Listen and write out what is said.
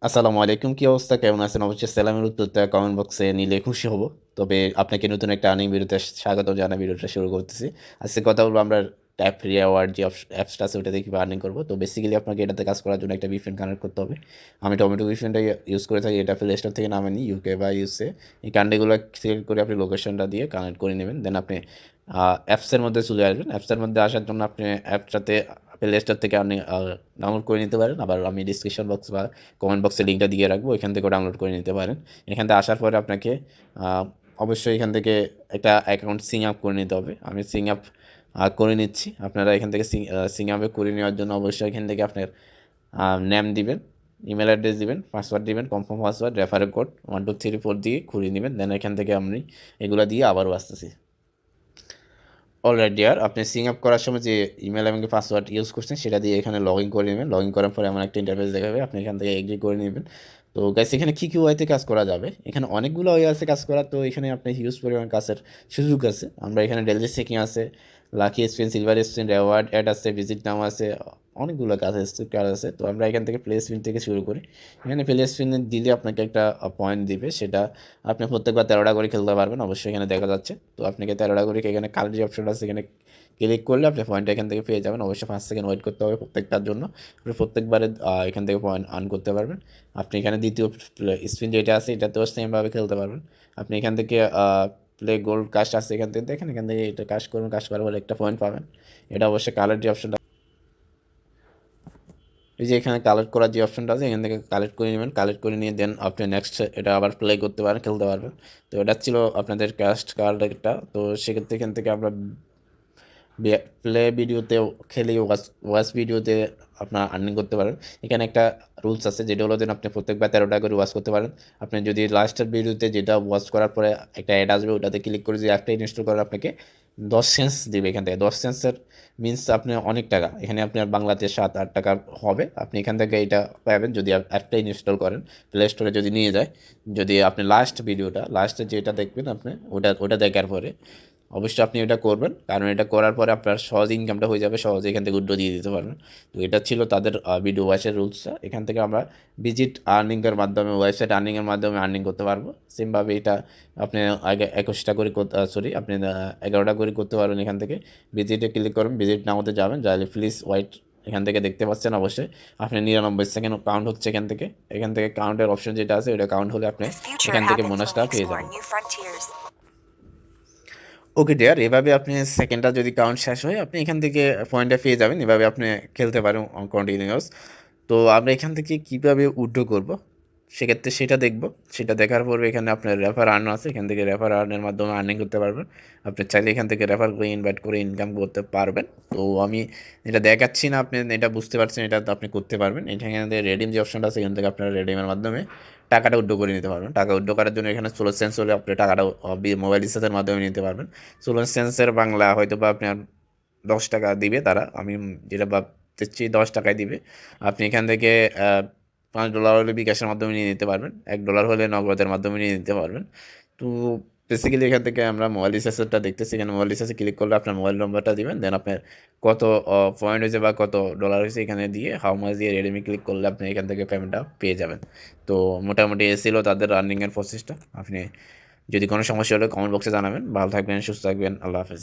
আসসালামু আলাইকুম। কি অবস্থা? কেমন আছেন? অবশ্যই সালামের উত্তরটা কমেন্ট বক্সে নিলে খুশি হব। তবে আপনাকে নতুন একটা আর্নিং ভিডিওতে স্বাগতম জানাই। ভিডিওটা শুরু করতেছি। আজকে কথা বলবো আমরা ট্যাপ রিওয়ার্ড যে অ্যাপসটা আছে ওটা দিয়ে কীভাবে আর্নিং করবো। তো বেসিক্যালি আপনাকে এটাতে কাজ করার জন্য একটা VPN কানেক্ট করতে হবে। আমি টমেটো VPNটা ইউজ করে থাকি। এটা প্লে স্টোর থেকে নামে নিই, ইউকে বা ইউএসএ। এই কান্ট্রিগুলো সিলেক্ট করে আপনি লোকেশনটা দিয়ে কানেক্ট করে নেবেন। দেন আপনি অ্যাপসের মধ্যে চলে আসবেন। অ্যাপসের মধ্যে আসার জন্য আপনি অ্যাপসটাতে প্লে স্টোর থেকে আপনি ডাউনলোড করে নিতে পারেন। আবার আমি ডিসক্রিপশন বক্স বা কমেন্ট বক্সে লিঙ্কটা দিয়ে রাখবো, এখান থেকেও ডাউনলোড করে নিতে পারেন। এখান থেকে আসার পরে আপনাকে অবশ্যই এখান থেকে একটা অ্যাকাউন্ট সিং আপ করে নিতে হবে। আমি সিং আপ করে নিচ্ছি। আপনারা এখান থেকে সিং আপে করে নেওয়ার জন্য অবশ্যই এখান থেকে আপনার নেম দিবেন, ইমেল অ্যাড্রেস দিবেন, পাসওয়ার্ড দিবেন, কনফার্ম পাসওয়ার্ড, রেফারেল কোড 1 2 3 4 দিয়ে খুলে নেবেন। দেন এখান থেকে আপনি এগুলো দিয়ে আবারও আসতেছি। অলরাইট ডিয়ার, আপনি সিং আপ করার সময় যে ইমেল এবং পাসওয়ার্ড ইউজ করছেন সেটা দিয়ে এখানে লগ ইন করে নেবেন। লগ ইন করার পরে এমন একটা ইন্টারফেস দেখাবে, আপনি এখান থেকে এগ্রি করে নেবেন। তো গাইস, এখানে কী কী ওয়েতে কাজ করা যাবে? এখানে অনেকগুলো ওয়ে আছে কাজ করা। তো এখানে আপনি হিউজ পরিমাণ কাজের সুযোগ আছে। আমরা এখানে ডেলি চেকিং আছে, lucky spin, silver spin, reward ad আছে, ভিজিট নাও আছে, অনেকগুলো কাজ আছে। তো আমরা এখান থেকে প্লে স্পিন থেকে শুরু করি। এখানে প্লে স্পিন দিলে আপনাকে একটা পয়েন্ট দিবে, সেটা আপনি প্রত্যেকবার 13টা করে খেলতে পারবেন। অবশ্যই এখানে দেখা যাচ্ছে। তো আপনাকে 13টা করে এখানে কালের যে অপশন আছে এখানে ক্লিক করলে আপনি পয়েন্টটা এখান থেকে পেয়ে যাবেন। অবশ্যই 5 সেকেন্ড ওয়েট করতে হবে প্রত্যেকটার জন্য। আপনি প্রত্যেকবারে এখান থেকে পয়েন্ট আর্ন করতে পারবেন। আপনি এখানে দ্বিতীয় স্পিন যেটা আছে এটাতেও সেমভাবে খেলতে পারবেন। আপনি এখান থেকে প্লে গোল্ড কাশ আছে, এখান থেকে দেখেন, এখান থেকে এটা কাশ করুন, কাশ করার পরে একটা পয়েন্ট পাবেন। এটা অবশ্যই কালার যে অপশনটা, এই যে এখানে কালেক্ট করার যে অপশনটা আছে এখান থেকে কালেক্ট করে নেবেন। কালেক্ট করে নিয়ে দেন আপনি নেক্সট এটা আবার প্লে করতে পারেন, খেলতে পারবেন। তো এটা ছিল আপনাদের কাস্ট কার্ড একটা। তো সেক্ষেত্রে এখান থেকে আমরা প্লে ভিডিওতে খেলে ওয়াচ ওয়াচ ভিডিওতে আপনার আর্নিং করতে পারেন। এখানে একটা রুলস আছে, যেটা হলো যে আপনি প্রত্যেকবার 13টা করে ওয়াচ করতে পারেন। আপনি যদি লাস্টের ভিডিওতে যেটা ওয়াচ করার পরে একটা অ্যাড আসবে, ওটাতে ক্লিক করে যদি অ্যাপটা ইনস্টল করেন আপনাকে 10 সেন্স দিবে। এখান থেকে 10 সেন্সের মিনস আপনি অনেক টাকা, এখানে আপনার বাংলাতে 7-8 টাকা হবে। আপনি এখান থেকে এটা পাবেন যদি অ্যাপটা ইনস্টল করেন, প্লে স্টোরে যদি নিয়ে যায়। যদি আপনি লাস্টে যেটা দেখবেন আপনি ওটা দেখার পরে অবশ্যই আপনি এটা করবেন, কারণ এটা করার পরে আপনার সহজ ইনকামটা হয়ে যাবে, সহজে এখান থেকে উইথড্র দিয়ে দিতে পারবেন। তো এটা ছিল তাদের ভিডিও ওয়াচের রুলসটা। এখান থেকে আমরা ভিজিট আর্নিংয়ের মাধ্যমে, ওয়েবসাইট আর্নিংয়ের মাধ্যমে আর্নিং করতে পারবো। সেমভাবে এটা আপনি আগে 21টা করে আপনি 11টা করে করতে পারবেন। এখান থেকে ভিজিটে ক্লিক করবেন, ভিজিট নামতে যাবেন, যাইলে প্লিজ ওয়াইট এখান থেকে দেখতে পাচ্ছেন। অবশ্যই আপনি 99 সেকেন্ড কাউন্ট হচ্ছে এখান থেকে কাউন্টের অপশন যেটা আছে ওটা কাউন্ট হলে আপনি এখান থেকে বোনাসটা পেয়ে যাবেন। ওকে ডিয়ার, এভাবে আপনি সেকেন্ডটা যদি কাউন্ট শেষ হয় আপনি এখান থেকে পয়েন্টটা পেয়ে যাবেন। এভাবে আপনি খেলতে পারেন কন্টিনিউয়াস। তো আমরা এখান থেকে কীভাবে উইথড্র করব সেক্ষেত্রে সেটা দেখব। সেটা দেখার পর এখানে আপনার রেফার আর্ন আছে, এখান থেকে রেফার আর্নের মাধ্যমে আর্নিং করতে পারবেন। আপনি চাইলে এখান থেকে রেফার করে ইনভাইট করে ইনকাম করতে পারবেন। তো আমি এটা দেখাচ্ছি না, আপনি এটা বুঝতে পারছেন, এটা তো আপনি করতে পারবেন। এখানে রেডিম যে অপশনটা আছে এখান থেকে আপনারা রেডিমের মাধ্যমে টাকাটা উইথড্র করে নিতে পারবেন। টাকা উইথড্র করার জন্য এখানে 16 সেন্স হলে আপনি টাকাটা মোবাইল রিচার্জের মাধ্যমে নিতে পারবেন। 16 সেন্সের বাংলা হয়তো বা আপনার 10 টাকা দিবে তারা, আমি যেটা ভাবতেছি 10 টাকায় দিবে। আপনি এখান থেকে $5 হলে বিকাশের মাধ্যমে নিয়ে নিতে পারবেন, $1 হলে নগদের মাধ্যমে নিয়ে নিতে পারবেন। তো বেসিক্যালি এখান থেকে আমরা মোবাইল রিচার্জটা দেখতেছি। এখানে মোবাইল রিচার্জে ক্লিক করলে আপনার মোবাইল নম্বরটা দিবেন, দেন আপনার কত পয়েন্ট হয়েছে বা কত ডলার হয়েছে এখানে দিয়ে হাউ মাচ দিয়ে রেডমি ক্লিক করলে আপনি এখান থেকে পেমেন্টটা পেয়ে যাবেন। তো মোটামুটি এ ছিল তাদের রানিংয়ের প্রসেসটা। আপনি যদি কোনো সমস্যা হলে কমেন্ট বক্সে জানাবেন। ভালো থাকবেন, সুস্থ থাকবেন, আল্লাহ হাফেজ।